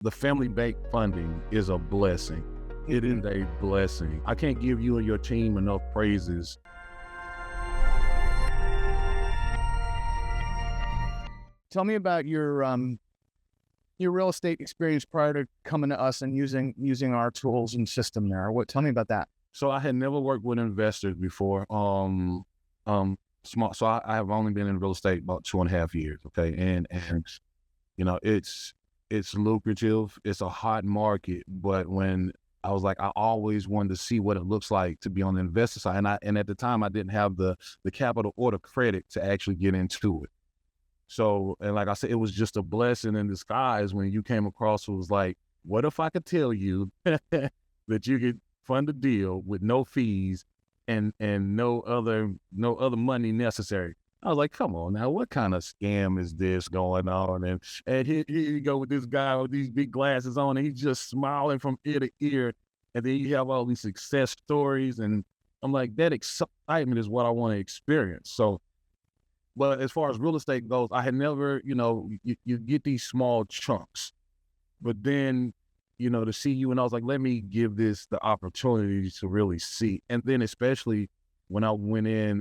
The family bank funding is a blessing. It is a blessing. I can't give you and your team enough praises. Tell me about your real estate experience prior to coming to us and using our tools and system there. Tell me about that. So I had never worked with investors before. Small. So I have only been in real estate about 2.5 years. Okay, and it's lucrative. It's a hot market, but when I was like, I always wanted to see what it looks like to be on the investor side, and at the time I didn't have the capital or the credit to actually get into it. So, and like I said, it was just a blessing in disguise when you came across. It was like, what if I could tell you that you could fund a deal with no fees and no other money necessary? I was like, come on now, what kind of scam is this going on? And here you go with this guy with these big glasses on, and he's just smiling from ear to ear. And then you have all these success stories, and I'm like, that excitement is what I want to experience. So, but as far as real estate goes, I had never, you get these small chunks, but then, to see you, and I was like, let me give this the opportunity to really see. And then especially when I went in,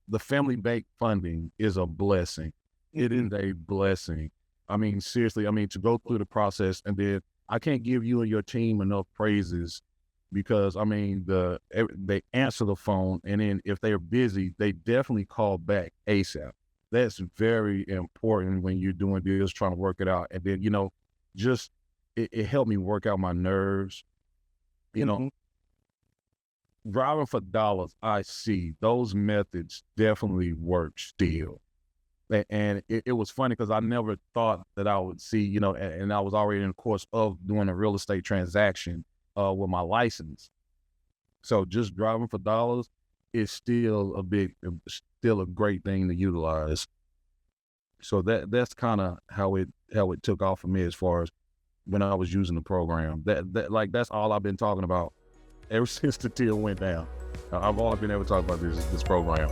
the family bank funding is a blessing. It is a blessing. I mean, seriously, to go through the process, and then I can't give you and your team enough praises because, they answer the phone, and then if they're busy, they definitely call back ASAP. That's very important when you're doing deals, trying to work it out. And then, just, it helped me work out my nerves. Driving for dollars, I see those methods definitely work still. And it was funny because I never thought that I would see, and I was already in the course of doing a real estate transaction with my license. So just driving for dollars is still a great thing to utilize. So that's kind of how it took off for me as far as when I was using the program. That's all I've been talking about ever since the deal went down. I've only been able to talk about this program.